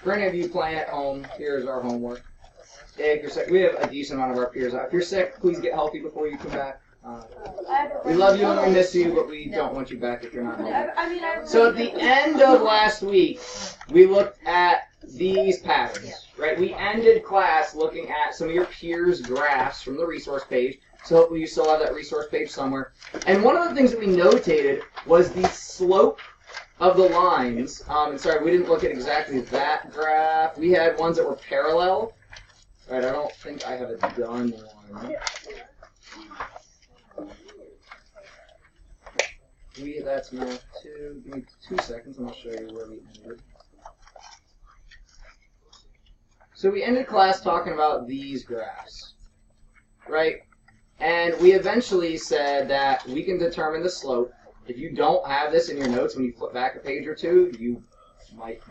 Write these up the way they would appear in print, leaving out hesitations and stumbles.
For any of you playing at home, here's our homework. If you're sick, we have a decent amount of our peers out. If you're sick, please get healthy before you come back. We love you and we miss you, but we don't want you back if you're not healthy. So at the end of last week, we looked at these patterns, right? We ended class looking at some of your peers' graphs from the resource page. So hopefully you still have that resource page somewhere. And one of the things that we notated was the slope of the lines. And sorry, we didn't look at exactly that graph. We had ones that were parallel. Right, I don't think I have a done one. That's math 2. Give me 2 seconds and I'll show you where we ended. So we ended class talking about these graphs, right? And we eventually said that we can determine the slope. If you don't have this in your notes when you flip back a page or two, you might,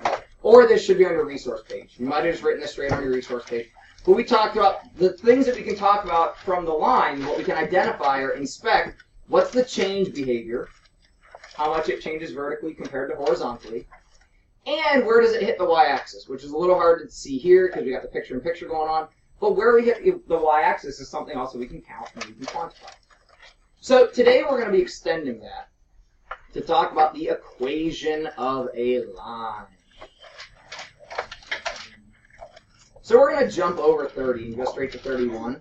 or this should be on your resource page. You might have just written this straight on your resource page. But we talked about the things that we can talk about from the line, what we can identify or inspect. What's the change behavior? How much it changes vertically compared to horizontally. And where does it hit the y-axis, which is a little hard to see here because we got the picture-in-picture going on. But where we hit the y-axis is something else that we can count and we can quantify. So today we're going to be extending that to talk about the equation of a line. So we're going to jump over 30 and go straight to 31.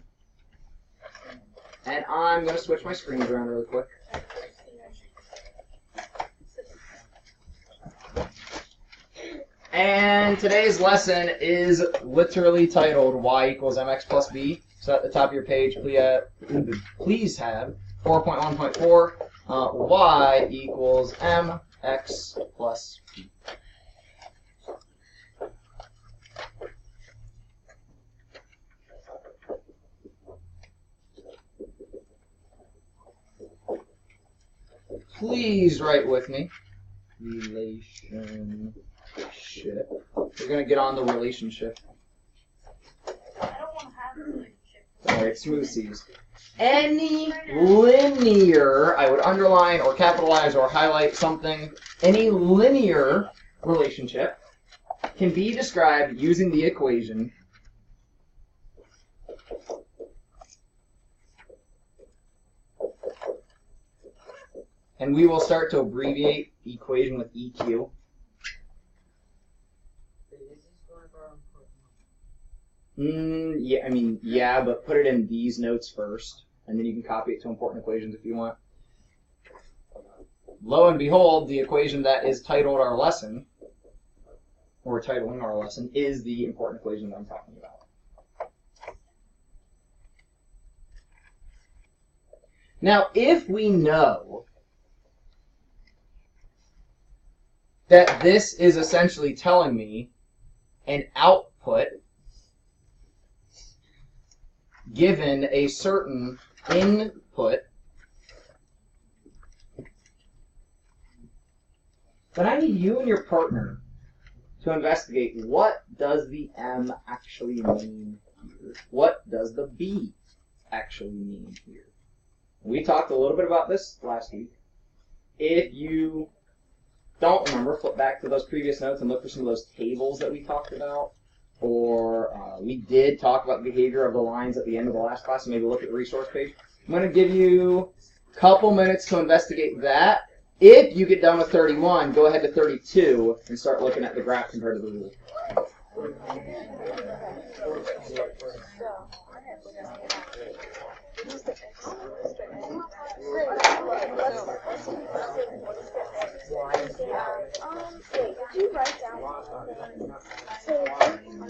And I'm going to switch my screens around really quick. And today's lesson is literally titled Y equals mx plus b. So at the top of your page, please have 4.1.4 y equals mx plus b. Please write with me. Relationship. We're going to get on the relationship. I don't want to have a relationship. Alright, smooth C's. Any linear, I would underline or capitalize or highlight something, any linear relationship can be described using the equation and we will start to abbreviate equation with EQ. Yeah, but put it in these notes first, and then you can copy it to important equations if you want. Lo and behold, the equation that is titled our lesson, or titling our lesson, is the important equation that I'm talking about. Now, if we know that this is essentially telling me an output given a certain input, then I need you and your partner to investigate what does the M actually mean here? What does the B actually mean here? We talked a little bit about this last week. If you don't remember, flip back to those previous notes and look for some of those tables that we talked about. Or we did talk about the behavior of the lines at the end of the last class, so maybe look at the resource page. I'm going to give you a couple minutes to investigate that. If you get done with 31, go ahead to 32 and start looking at the graph compared to the rule. Did you write down on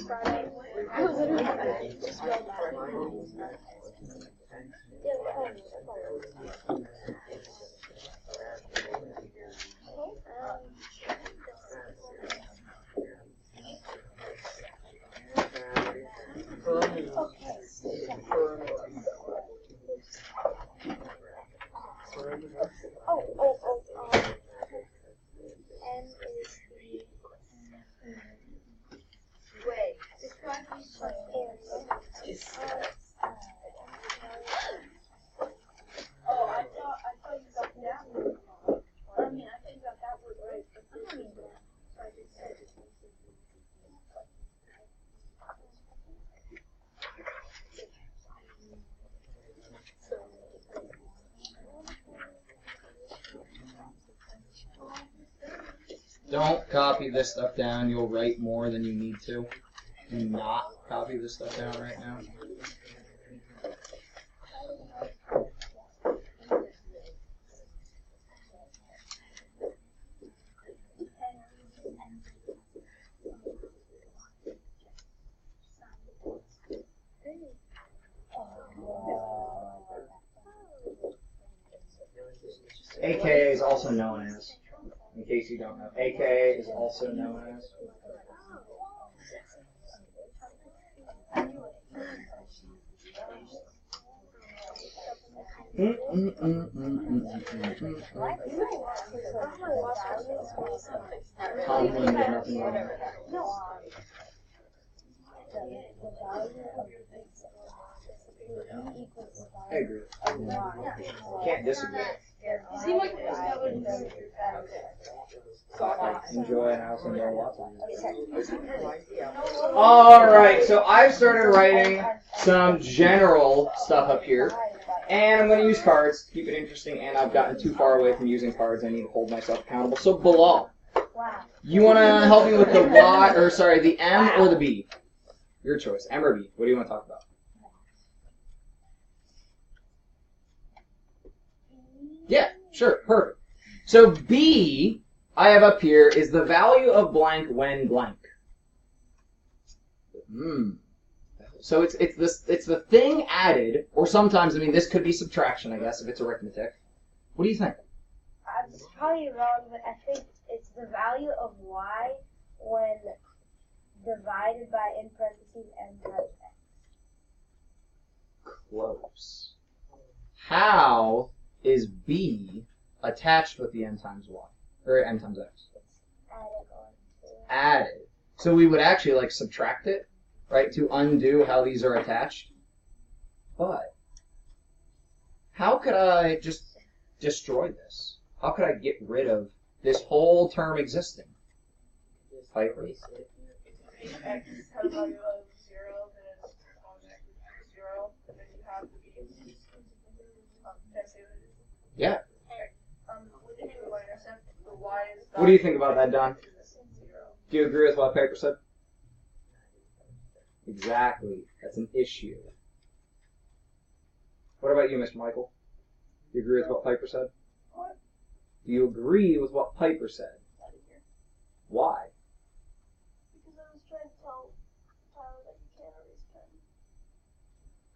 Friday? I literally just read that. N is the wait. Oh, I thought Don't copy this stuff down. You'll write more than you need to. Do not copy this stuff down right now. AK is also known as, in case you don't know, AK is also known as. I agree. Can't disagree. Enjoy, and I also know lots of you. Alright, so I've started writing some general stuff up here, and I'm going to use cards to keep it interesting, and I've gotten too far away from using cards. I need to hold myself accountable. So, Bilal, you want to help me with the the M or the B? Your choice, M or B. What do you want to talk about? Yeah, sure, perfect. So B, I have up here, is the value of blank when blank. So it's the thing added, or sometimes, I mean, this could be subtraction, I guess, if it's arithmetic. What do you think? It's probably wrong, but I think it's the value of y when divided by, in parentheses, n times x. Close. How is B attached with the n times y, or n times x? Added. So we would actually like subtract it, right, to undo how these are attached. But how could I just destroy this? How could I get rid of this whole term existing? Piper? X has a value of 0, then it's 0, and then you have the B. Yeah. What do you think of Y-Intercept? The Y is What do you think about that, Don? Do you agree with what Piper said? Exactly. That's an issue. What about you, Mr. Michael? Do you agree with what Piper said? What? Do you agree with what Piper said? Why? Because I was trying to tell Tyler that you can't erase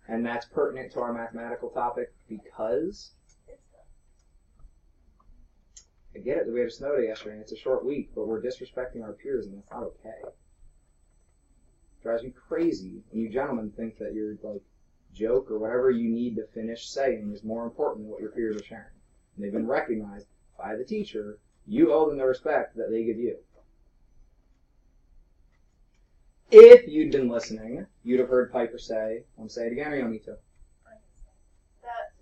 pen. And that's pertinent to our mathematical topic because? I get it that we had a snow day yesterday and it's a short week, but we're disrespecting our peers and that's not okay. Drives me crazy when you gentlemen think that your like joke or whatever you need to finish saying is more important than what your peers are sharing. And they've been recognized by the teacher. You owe them the respect that they give you. If you'd been listening, you'd have heard Piper say, want to say it again or you want me to? That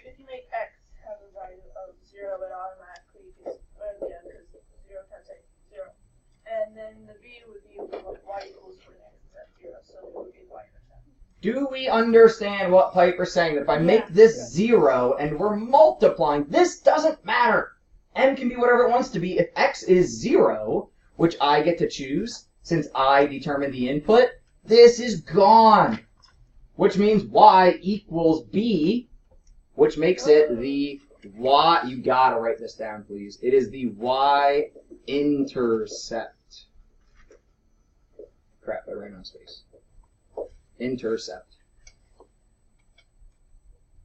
if you make X have a value of 0, it automatically gets rid of the end because 0 times X is 0. And then the B would be what Y equals when X is at 0, so it would be Y-Intercept. Do we understand what Piper's saying? That if I make this 0 and we're multiplying, this doesn't matter. M can be whatever it wants to be. If X is 0, which I get to choose, since I determine the input, this is gone. Which means Y equals B, which makes it the Y. You gotta write this down, please. It is the Y-intercept. Crap, I ran out of space. Intercept.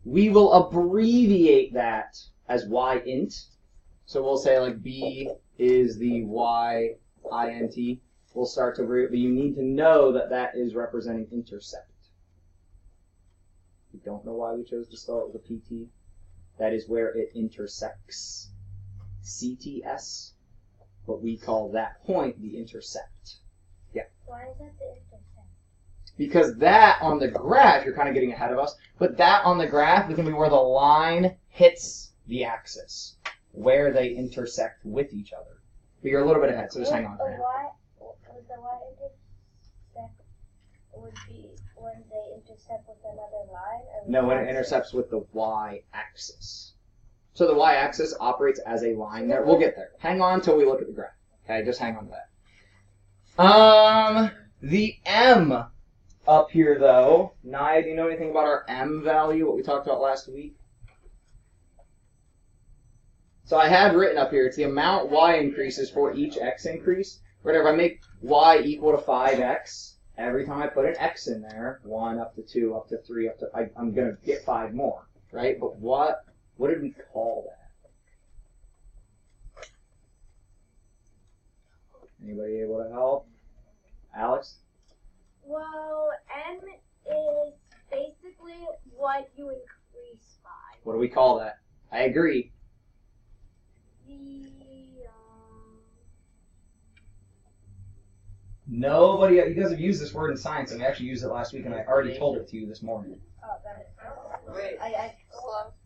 We will abbreviate that as Y-int. So we'll say like B is the Y-int. We'll start to abbreviate, but you need to know that that is representing intercept. We don't know why we chose to spell it with a PT. That is where it intersects. CTS. But we call that point the intercept. Yeah. Why is that the intercept? Because that on the graph, you're kind of getting ahead of us, but that on the graph is going to be where the line hits the axis, where they intersect with each other. But you're a little bit ahead, so just hang on for now. The Y-intercept would be when they intercept with another line? Or No, when it intercepts with the y-axis. So the y-axis operates as a line there. We'll get there. Hang on till we look at the graph. Okay, just hang on to that. The m up here, though. Naya, do you know anything about our m value, what we talked about last week? So I have written up here, it's the amount y increases for each x increase. Right, if I make y equal to 5x, every time I put an x in there, 1 up to 2, up to 3, up to I'm going to get 5 more, right? But what did we call that? Anybody able to help? Alex? Well, m is basically what you increase by. What do we call that? I agree. Nobody, you guys have used this word in science, and we actually used it last week, and I already told it to you this morning. Oh, that is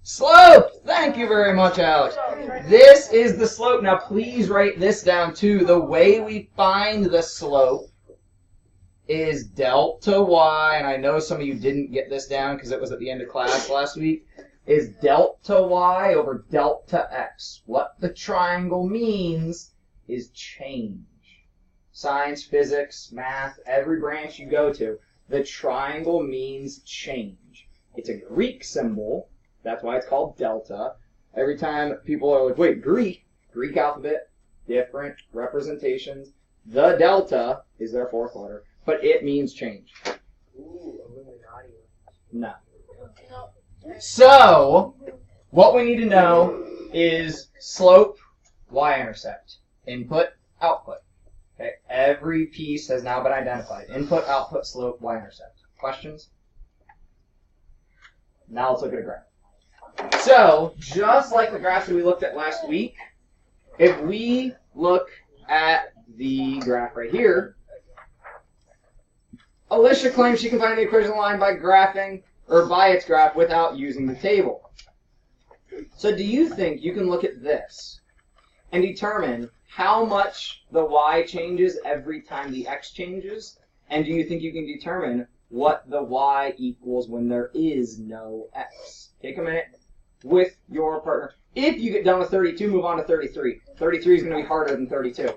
Slope! Thank you very much, Alex. This is the slope. Now, please write this down, too. The way we find the slope is delta y, and I know some of you didn't get this down because it was at the end of class last week, is delta y over delta x. What the triangle means is change. Science, physics, math, every branch you go to, the triangle means change. It's a Greek symbol. That's why it's called delta. Every time people are like, wait, Greek alphabet, different representations. The delta is their fourth letter, but it means change. Ooh, Illuminati. No. So, what we need to know is slope, y-intercept, input, output. Okay, every piece has now been identified. Input, output, slope, y-intercept. Questions? Now let's look at a graph. So, just like the graphs that we looked at last week, if we look at the graph right here, Alicia claims she can find the equation line by graphing, or by its graph, without using the table. So do you think you can look at this and determine how much the y changes every time the x changes? And do you think you can determine what the y equals when there is no x? Take a minute with your partner. If you get done with 32, move on to 33. 33 is going to be harder than 32.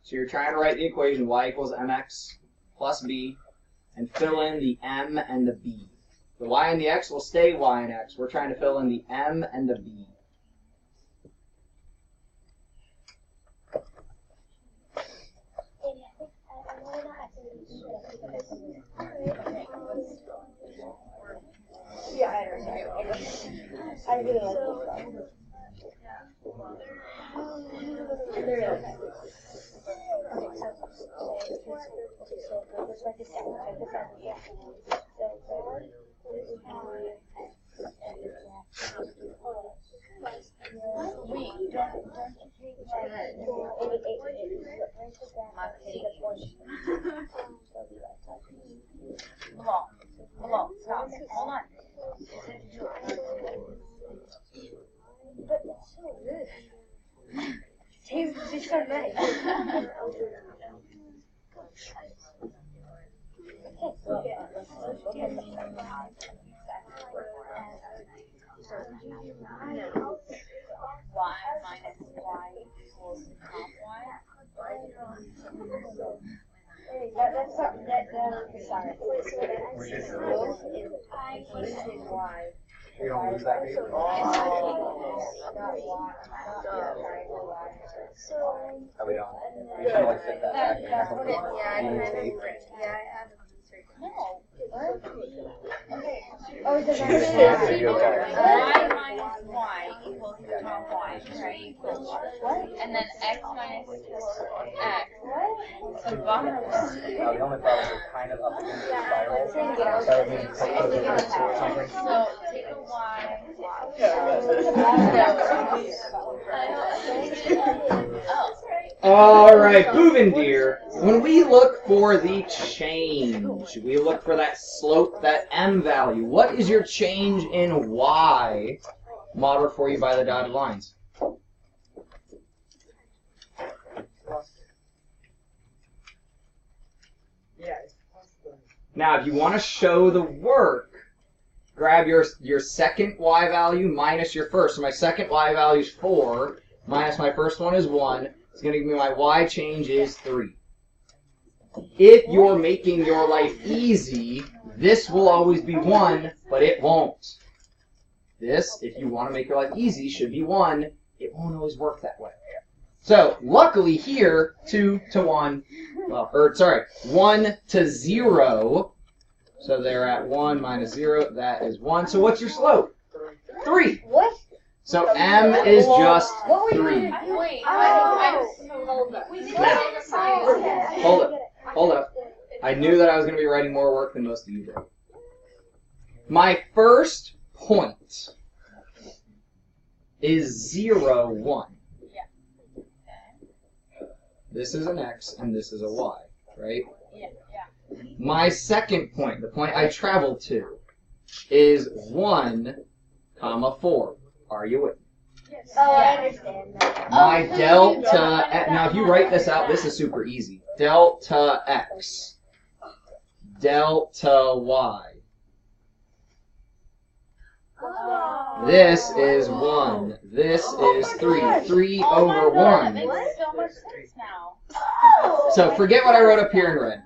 So you're trying to write the equation y equals mx plus b and fill in the m and the b. The y and the x will stay y and x. We're trying to fill in the m and the b. Yeah, I really like Stop. Hold on. But it's so good. She's so nice. Y minus y equals half y. That's sorry. We don't lose that baby. So, Oh, we don't. We kind of like fit that back in. That's what it, yeah, I Need kind of, tape. yeah, I have it circle. No. oh, does She that just mean needs to be okay. Y minus y equals half y, right? And then x minus x. So bottom. The only problem is we're kind of up against the spiral. So that would mean put those inverts or something. So take a y. All right, Bouvendier. When we look for the change, we look for that slope, that m value. What is your change in y modeled for you by the dotted lines? Now, if you want to show the work, grab your second y value minus your first. So my second y value is 4, minus my first one is 1. It's going to give me my y change is 3. If you're making your life easy, this will always be 1, but it won't. This, if you want to make your life easy, should be 1. It won't always work that way. So, luckily here, 2 to 1, well, or sorry, 1 to 0. So they're at 1 minus 0, that is 1. So what's your slope? 3. What? So m is just What were 3. you gonna do? Wait, Hold up. I knew that I was going to be writing more work than most of you did. My first point is 0, 1. This is an x and this is a y, right? Yeah. My second point, the point I traveled to, is 1, 4. Are you with me? Oh, I understand that. My delta, now if you write this out, this is super easy. Delta x, delta y. This is 1. This is 3. 3 over 1. That makes so much sense now. So forget what I wrote up here in red.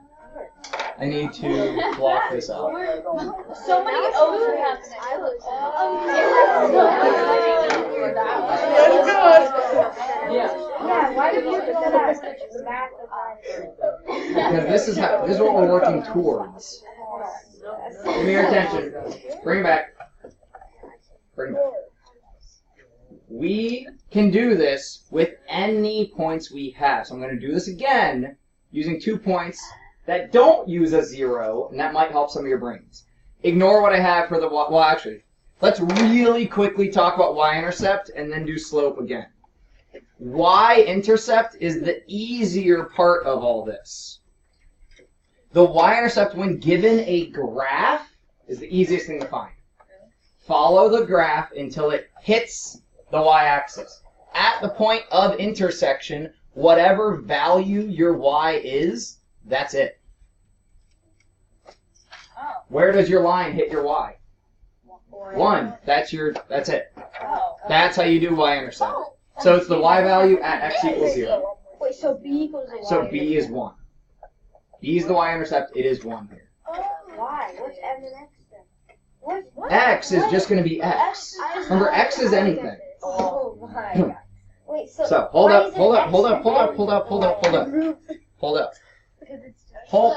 I need to block this out. So many O's are happening. Yeah, why did you do that? The back of Because this is what we're working towards. Give me your attention. Bring it back. Bring it back. We can do this with any points we have. So I'm going to do this again using 2 points that don't use a 0, and that might help some of your brains. Ignore what I have for the y. Well, actually, let's really quickly talk about Y-intercept and then do slope again. Y-intercept is the easier part of all this. The Y-intercept, when given a graph, is the easiest thing to find. Follow the graph until it hits the y-axis. At the point of intersection, whatever value your y is, that's it. Oh. Where does your line hit your y? 1. That's it. Oh. That's how you do y-intercept. So it's the y value at x equals 0. Wait, so B equals a So b is 1. B is the y-intercept. It is 1 here. Why? What's M and X then? What? X is just going to be x. Remember, x is anything. Oh my god. Wait, So hold why up, is it hold up, X hold up, and hold up, M? hold up, hold up, hold up, hold up. Hold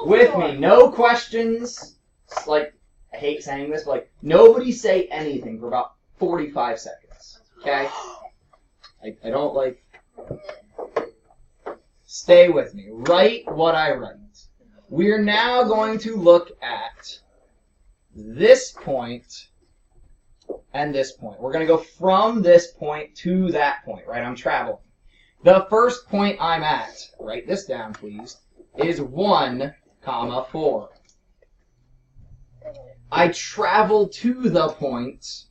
with me. No questions. Like, I hate saying this, but like, nobody say anything for about 45 seconds. Okay? I don't like. Stay with me. Write what I write. We're now going to look at this point and this point. We're going to go from this point to that point, right? I'm traveling. The first point I'm at, write this down please, is 1, 4. I travel to the point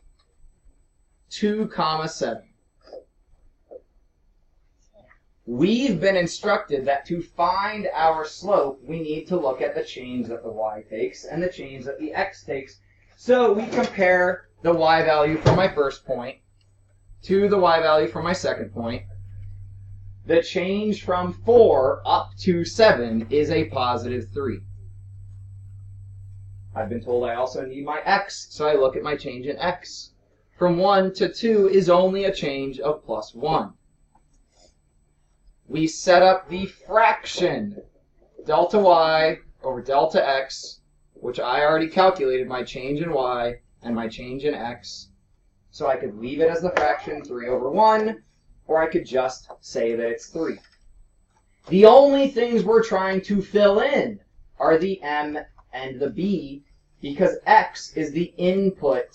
2, 7. We've been instructed that to find our slope, we need to look at the change that the y takes and the change that the x takes. So we compare the y value from my first point to the y value from my second point. The change from 4 up to 7 is a positive 3. I've been told I also need my x, so I look at my change in x. From 1 to 2 is only a change of plus 1. We set up the fraction, delta y over delta x, which I already calculated my change in y and my change in x. So I could leave it as the fraction 3 over 1, or I could just say that it's 3. The only things we're trying to fill in are the m and the b, because x is the input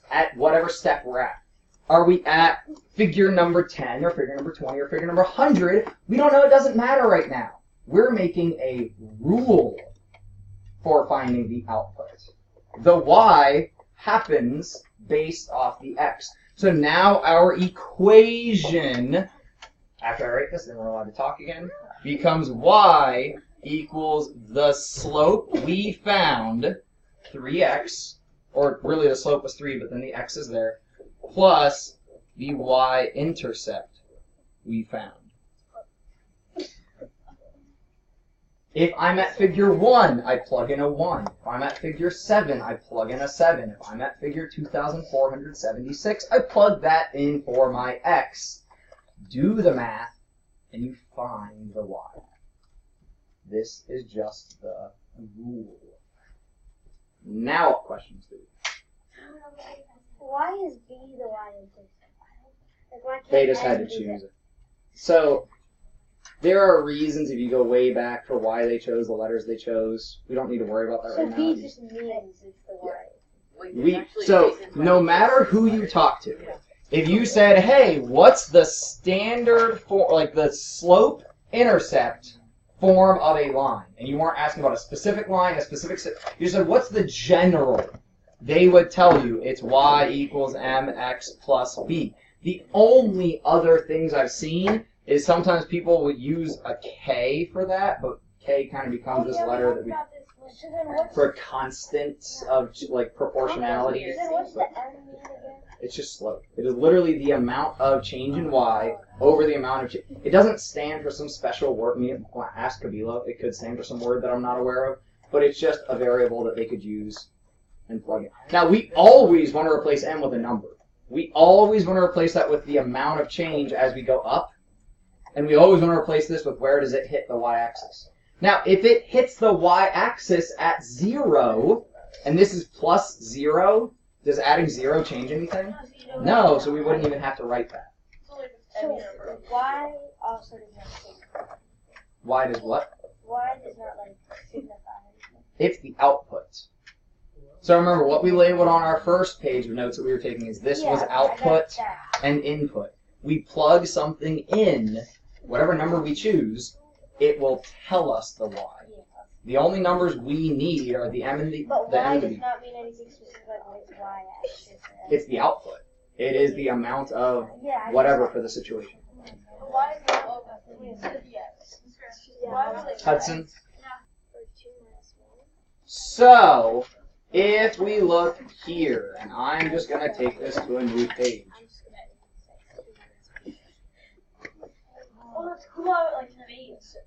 at whatever step we're at. Are we at figure number 10 or figure number 20 or figure number 100? We don't know. It doesn't matter right now. We're making a rule for finding the output. The y happens based off the x. So now our equation, after I write this, then we're allowed to talk again, becomes y equals the slope we found, 3x, or really the slope was 3, but then the x is there, plus the y-intercept we found. If I'm at figure 1, I plug in a 1. If I'm at figure 7, I plug in a 7. If I'm at figure 2476, I plug that in for my x. Do the math, and you find the y. This is just the rule. Now what questions do we have? Why is B the y-intercept? Like, why can't They just had to N be choose it. So, there are reasons if you go way back for why they chose the letters they chose. We don't need to worry about that So right now. B just means it's the y. So, no matter who you talk to, if you said, hey, what's the standard for, like the slope-intercept form of a line, and you weren't asking about a specific line, you said, what's the general? They would tell you it's y equals mx plus b. The only other things I've seen is sometimes people would use a k for that, but k kind of becomes this letter that we for constant of like proportionality. Then what's the N mean again? It's just slope. It is literally the amount of change in y over the amount of change. It doesn't stand for some special word. I mean, ask Kabilo. It could stand for some word that I'm not aware of, but it's just a variable that they could use and plug in. Now, we always want to replace n with a number. We always want to replace that with the amount of change as we go up, and we always want to replace this with where does it hit the y-axis. Now, if it hits the y-axis at 0, and this is plus 0, does adding 0 change anything? No, so we wouldn't even have to write that. So y also does not signify. Y does what? Y does not like signify anything. It's the output. So remember, what we labeled on our first page of notes that we were taking is this was output and input. We plug something in, whatever number we choose, it will tell us the y. The only numbers we need are the m and the But the y m and does the. not mean anything specific like its y-axis. It's the output. It is the amount of Yeah, I whatever for the situation. Why is it over? Why would they Hudson? So, if we look here, and I'm just going to take this to a new page. Well, it's cool how it like fades.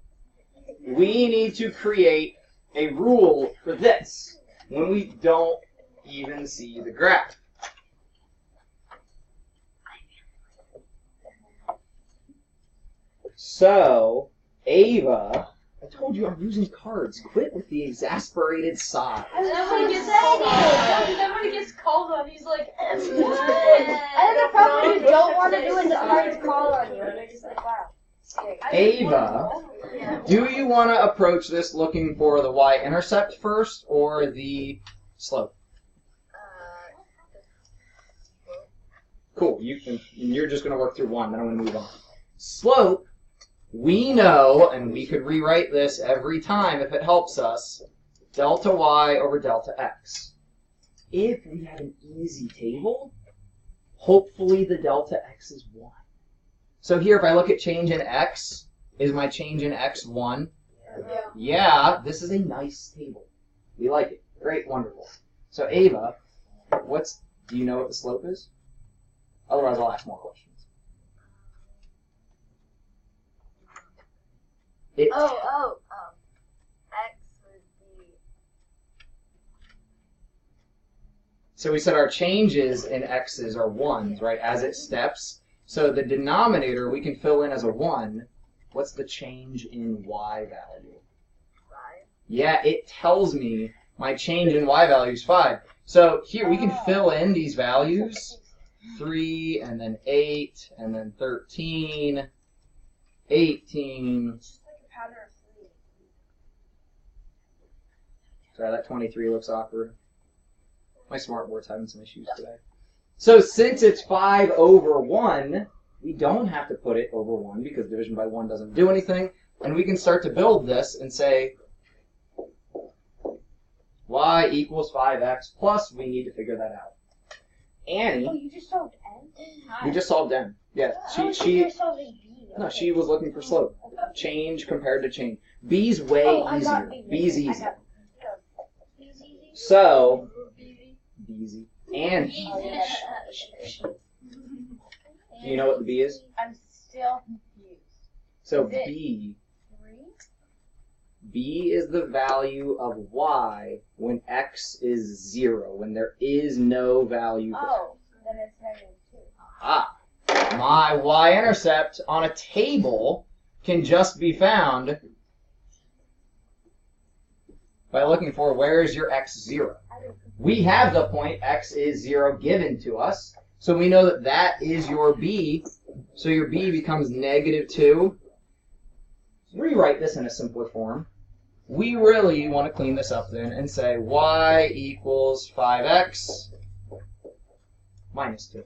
We need to create a rule for this when we don't even see the graph. So, Ava, I told you I'm using cards. Quit with the exasperated sigh. And then when he gets called on, he's like, And the problem you don't want to do is the cards call on you. And you're just like, wow. Ava, do you want to approach this looking for the y-intercept first or the slope? Cool. You're just going to work through one, then I'm going to move on. Slope, we know, and we could rewrite this every time if it helps us, delta y over delta x. If we had an easy table, hopefully the delta x is 1. So here, if I look at change in x, is my change in x 1? Yeah, this is a nice table. We like it. Great, wonderful. So Ava, do you know what the slope is? Otherwise, I'll ask more questions. X would be. So we said our changes in x's are 1s, right, as it steps. So the denominator we can fill in as a 1. What's the change in y value? 5. Yeah, it tells me my change in y value is 5. So here we can fill in these values. 3, and then 8, and then 13, 18. it's just like a pattern of 3. Sorry, that 23 looks awkward. My smartboard's having some issues today. So since it's 5 over 1, we don't have to put it over 1 because division by 1 doesn't do anything. And we can start to build this and say y equals 5x plus, we need to figure that out. Annie, Oh, you just solved N? we just solved n. Yeah, I was thinking you were solving B. no, she was looking for slope. Change compared to change. B's way I easier. got B. B's I easy. got So, B's and B. do you know what the B is? I'm still confused. So Is it- B 3? B is the value of y when x is 0, when there is no value. Oh, then it's -2. Ah, my y-intercept on a table can just be found by looking for where is your x 0. We have the point x is 0 given to us, so we know that that is your b, so your b becomes -2. Rewrite this in a simpler form. We really want to clean this up then and say y equals 5x minus 2.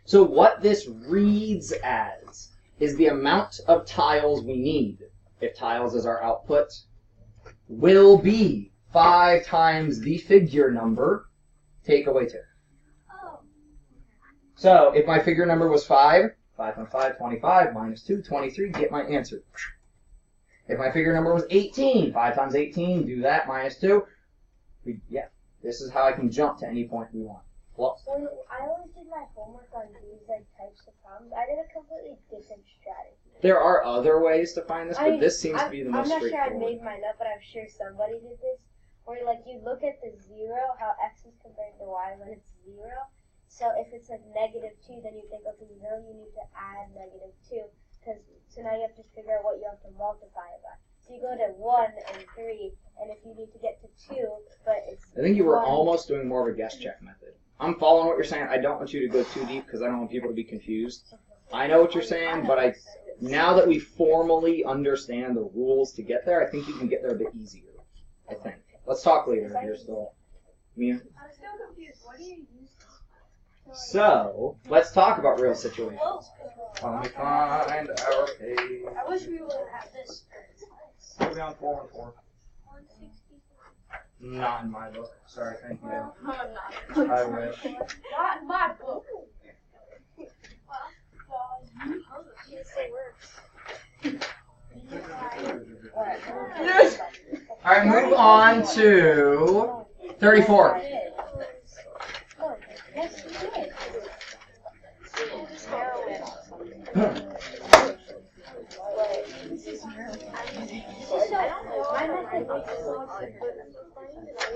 So what this reads as is the amount of tiles we need, if tiles is our output, will be 5 times the figure number, take away 2. So if my figure number was 5 times 5, 25, minus 2, 23, get my answer. If my figure number was 18, 5 times 18, do that, minus 2. Yeah, this is how I can jump to any point we want. Well, So I always did my homework on these types of problems. I did a completely different strategy. there are other ways to find this, but this seems to be the most I'm not sure I straightforward. made mine up, but I'm sure somebody did this. Where you look at the 0, how x is compared to y when it's 0. So if it's -2, then you think, okay, you know you need to add -2, so now you have to figure out what you have to multiply it by. So you go to 1 and 3, and if you need to get to 2, but it's I think you were 1. almost doing more of a guess check method. I'm following what you're saying. I don't want you to go too deep because I don't want people to be confused. I know what you're saying, but now that we formally understand the rules to get there, I think you can get there a bit easier. I think. Let's talk later if you're still. Mia? I'm still confused. What do you use? So, let's talk about real situations. Let me find our page. I wish we would have this. We'll be on 4 and 4. Not in my book. Sorry, thank you. I'm not. I wish. Not in my book. Alright, move on to 34.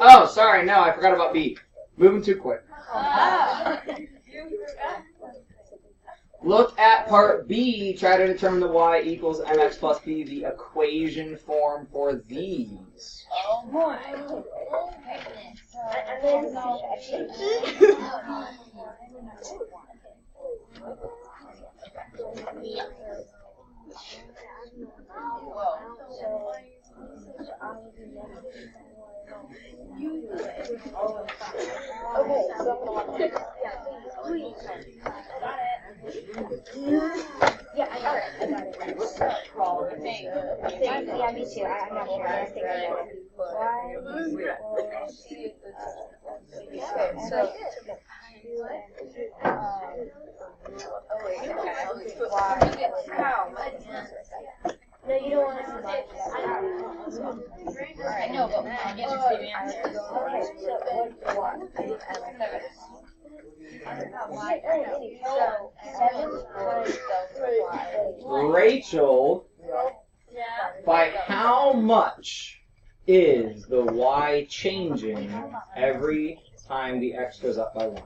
Oh, sorry, no, I forgot about B. Moving too quick. Look at part B, try to determine the y equals mx plus b, the equation form for these. Oh my. Yeah, I got it. Yeah, me too. I'm not sure. I think I got it. No, you don't want to combine that. I know, but we can get the same answer. Rachel, by how much is the y changing every time the x goes up by 1?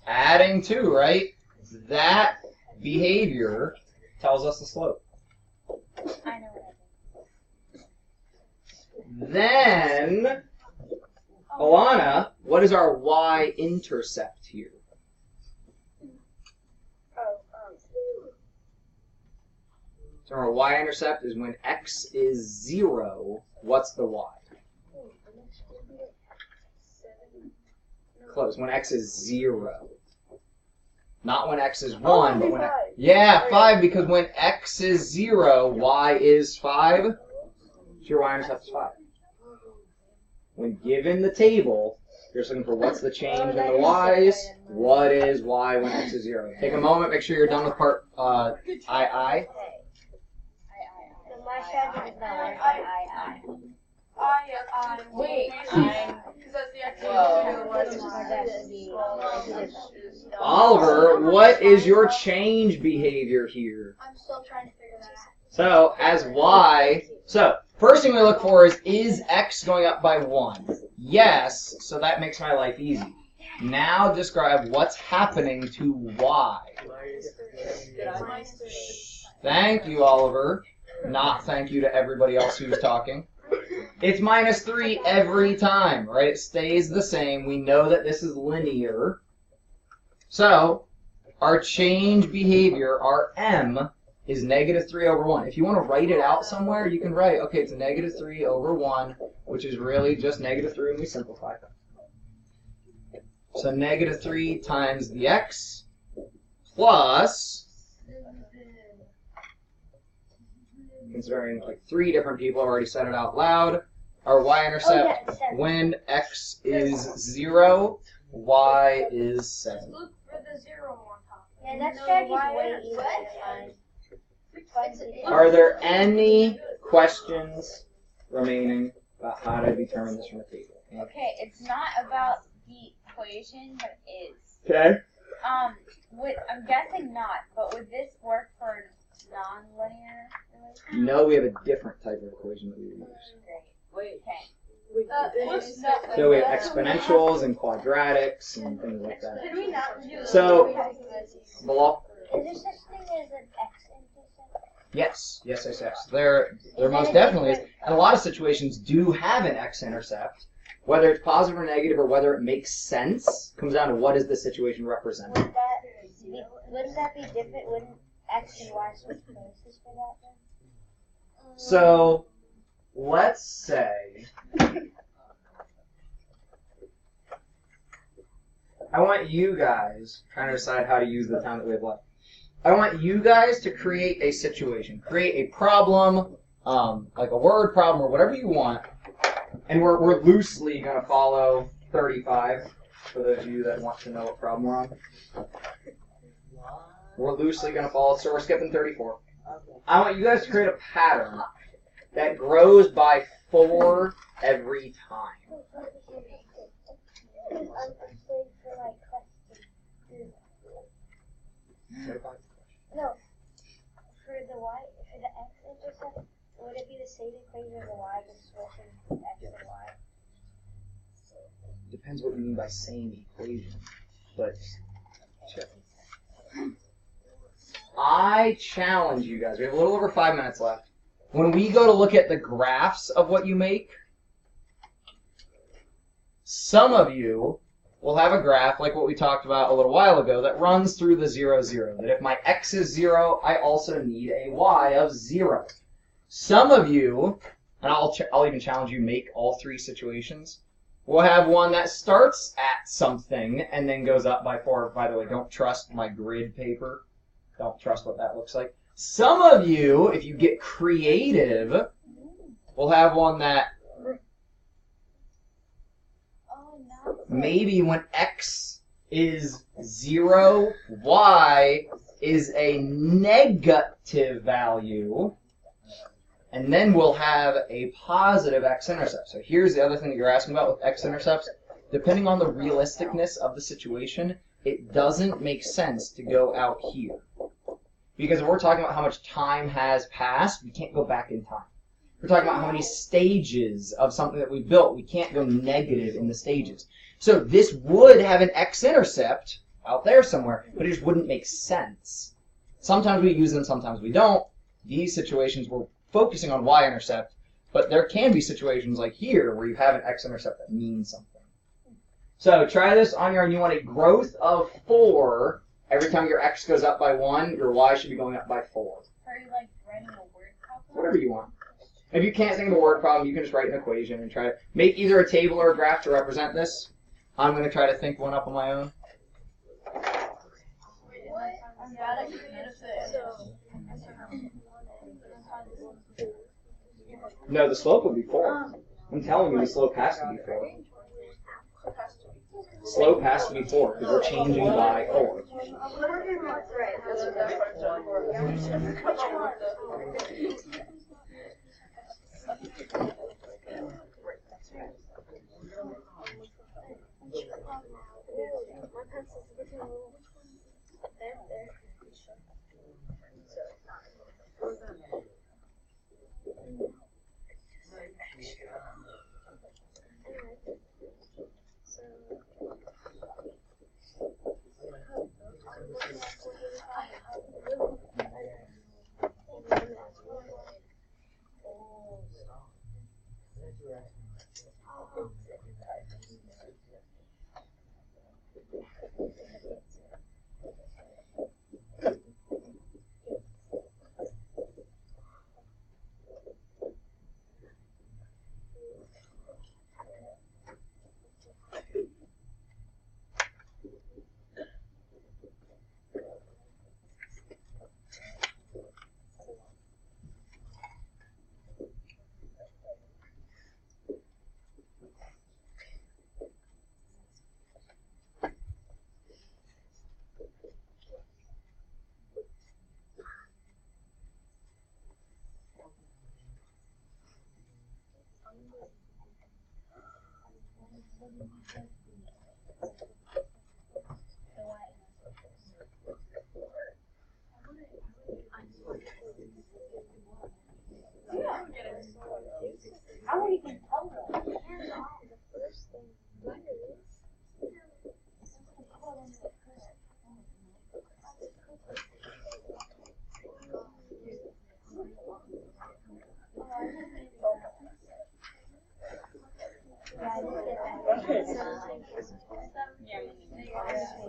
Adding 2, right? That behavior tells us the slope. I know what Then, Alana, what is our y-intercept here? So our y-intercept is when x is 0, what's the y? Close. When x is 0. Not when x is 1, but when x... Yeah, 5, because when x is 0, y is 5. So your y-intercept is 5. When given the table, You're just looking for what's the change in the y's. What is y when x is 0? Take a moment. Make sure you're done with part I. So my strategy is not working. Wait. Because that's the Oliver, what is your change behavior here? I'm still trying to figure that out. So, as y, first thing we look for is x going up by 1? Yes, so that makes my life easy. Now describe what's happening to y. Thank you, Oliver. Not thank you to everybody else who's talking. It's -3 every time, right? It stays the same. We know that this is linear. So, our change behavior, our m, is -3/1. If you want to write it out somewhere, you can write, okay, it's -3/1, which is really just -3 when we simplify it. So -3 times the x plus, considering like 3 different people have already said it out loud, our y-intercept when x is 0, y is 7. Look for the 0 on top. Yeah, that strategy is way easier than mine. Are there any questions remaining about how to determine this from the table? Okay, it's not about the equation, but it is. Okay. I'm guessing not, but would this work for non-linear relation? No, we have a different type of equation that we use. Great. Okay. So we have exponentials and quadratics and things like that. Did we not do So, below. Is there such thing as an x-intercept? Yes. There most definitely is. And a lot of situations do have an x-intercept. Whether it's positive or negative or whether it makes sense comes down to what is the situation represented. Wouldn't that be different? Wouldn't x and y switch places for that then? So, let's say I want you guys, trying to decide how to use the time that we have left. I want you guys to create a situation, create a problem, like a word problem or whatever you want, and we're loosely going to follow 35 for those of you that want to know what problem we're on. We're loosely going to follow, so we're skipping 34. I want you guys to create a pattern that grows by 4 every time. No, for the x-intercept, would it be the same equation as the y, just switching x and y? Depends what you mean by same equation, but I challenge you guys. We have a little over 5 minutes left. When we go to look at the graphs of what you make, some of you will have a graph like what we talked about a little while ago that runs through the 0, 0. That if my x is 0, I also need a y of 0. Some of you, and I'll even challenge you, make all 3 situations. We'll have one that starts at something and then goes up by 4. By the way, don't trust my grid paper. Don't trust what that looks like. Some of you, if you get creative, will have one that maybe when x is 0, y is a negative value, and then we'll have a positive x-intercept. So here's the other thing that you're asking about with x-intercepts. Depending on the realisticness of the situation, it doesn't make sense to go out here. Because if we're talking about how much time has passed, we can't go back in time. We're talking about how many stages of something that we built. We can't go negative in the stages. So this would have an x-intercept out there somewhere, but it just wouldn't make sense. Sometimes we use them, sometimes we don't. These situations we're focusing on y-intercept, but there can be situations like here where you have an x-intercept that means something. So try this on your own. You want a growth of 4. Every time your x goes up by 1, your y should be going up by 4. Are you like writing a word problem? Whatever you want. If you can't think of a word problem, you can just write an equation and try to make either a table or a graph to represent this. I'm going to try to think one up on my own. No, the slope would be 4. I'm telling you, the slope has to be 4. Slope has to be 4 because we're changing by 4.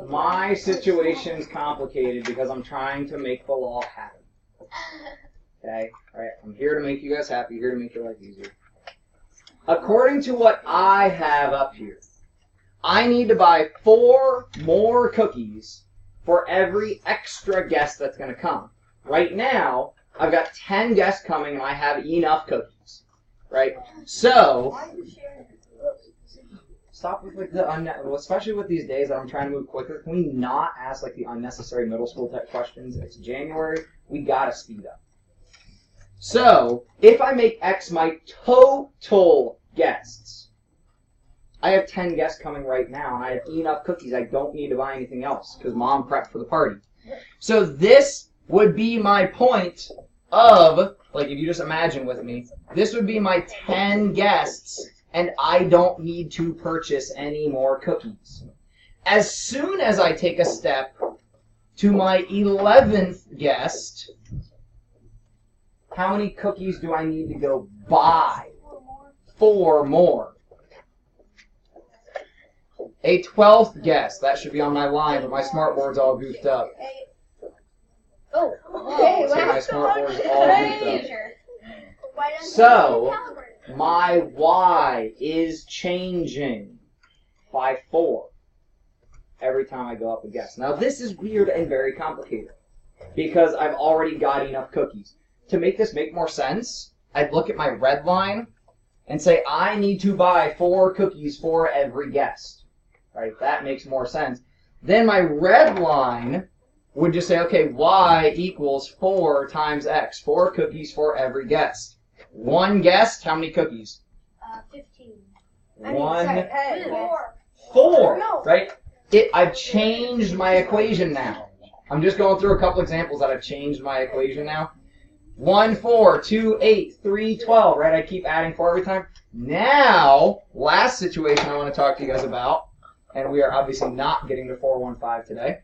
My situation's complicated because I'm trying to make the law happen. Okay? Alright, I'm here to make you guys happy, here to make your life easier. According to what I have up here, I need to buy 4 more cookies for every extra guest that's going to come. Right now, I've got 10 guests coming and I have enough cookies. Right? So, stop with like the especially with these days that I'm trying to move quicker. Can we not ask like the unnecessary middle school type questions? It's January. We gotta speed up. So if I make X my total guests, I have 10 guests coming right now, and I have enough cookies. I don't need to buy anything else because Mom prepped for the party. So this would be my point of, like, if you just imagine with me, this would be my 10 guests. And I don't need to purchase any more cookies. As soon as I take a step to my 11th guest, how many cookies do I need to go buy? 4 more. A 12th guest. That should be on my line, but my smartboard's all goofed up. Oh, So my smartboard's all goofed up. So, my Y is changing by 4 every time I go up a guest. Now this is weird and very complicated because I've already got enough cookies. To make this make more sense, I'd look at my red line and say I need to buy 4 cookies for every guest. Right? That makes more sense. Then my red line would just say, okay, Y equals 4 times X. 4 cookies for every guest. 1 guest, how many cookies? 15. 4, right? I've changed my equation now. I'm just going through a couple examples that I've changed my equation now. 1, 4, 2, 8, 3, 12, right? I keep adding 4 every time. Now, last situation I want to talk to you guys about, and we are obviously not getting to 415 today.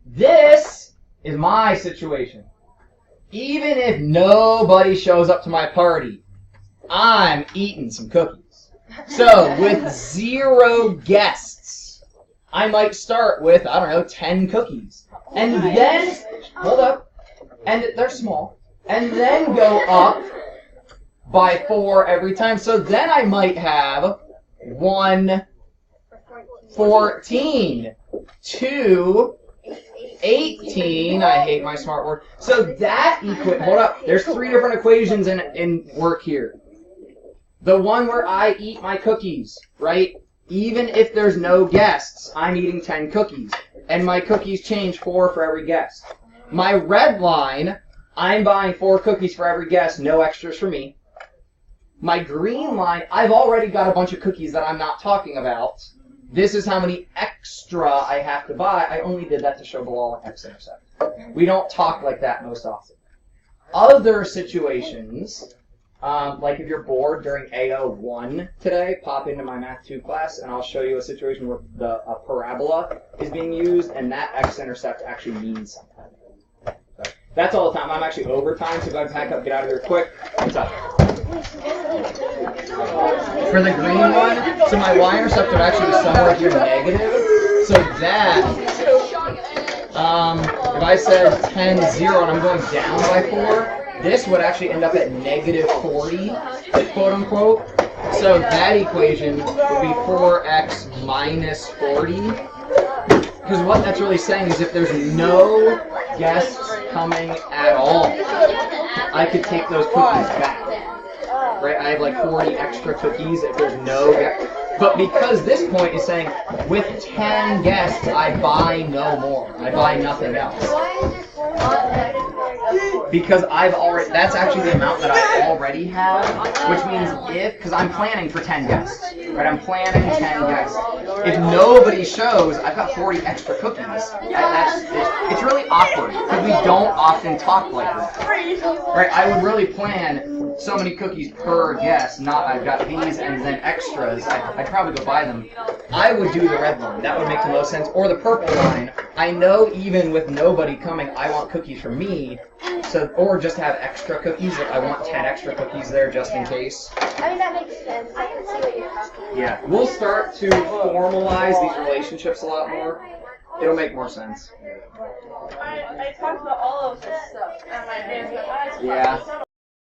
This is my situation. Even if nobody shows up to my party, I'm eating some cookies. So, with 0 guests, I might start with, I don't know, 10 cookies. And then, hold up, and they're small, and then go up by 4 every time. So then I might have 1, 14, 2, 18, I hate my smartboard. So that hold up, there's 3 different equations in work here. The one where I eat my cookies, right, Even if there's no guests, I'm eating 10 cookies. And my cookies change 4 for every guest. My red line, I'm buying 4 cookies for every guest, no extras for me. My green line, I've already got a bunch of cookies that I'm not talking about. This is how many extra I have to buy. I only did that to show below x-intercept. We don't talk like that most often. Other situations, like if you're bored during AO1 today, pop into my Math 2 class and I'll show you a situation where a parabola is being used and that x-intercept actually means something. So that's all the time. I'm actually over time, so go ahead and pack up, get out of here quick. What's up? For the green one, so my y-intercept would actually be somewhere here negative. So that, if I said 10, 0, and I'm going down by 4, this would actually end up at negative 40, quote unquote. So that equation would be 4x minus 40. Because what that's really saying is if there's no guests coming at all, I could take those cookies back. Right? I have like 40 extra cookies if there's no guests. But because this point is saying, with 10 guests, I buy no more. I buy nothing else. Because I've already, that's actually the amount that I already have, which means because I'm planning for 10 guests. Right? I'm planning 10 guests. If nobody shows, I've got 40 extra cookies. It's really awkward, because we don't often talk like that. Right? I would really plan so many cookies per guest, not I've got these and then extras. I'd probably go buy them. I would do the red line. That would make the most sense. Or the purple line. I know even with nobody coming, I want cookies for me. So, or just have extra cookies. Like I want 10 extra cookies there just in case. I mean, that makes sense. I can see what you're talking about. Yeah, we'll start to formalize these relationships a lot more. It'll make more sense. I talked about all of this stuff at my advanced. Yeah.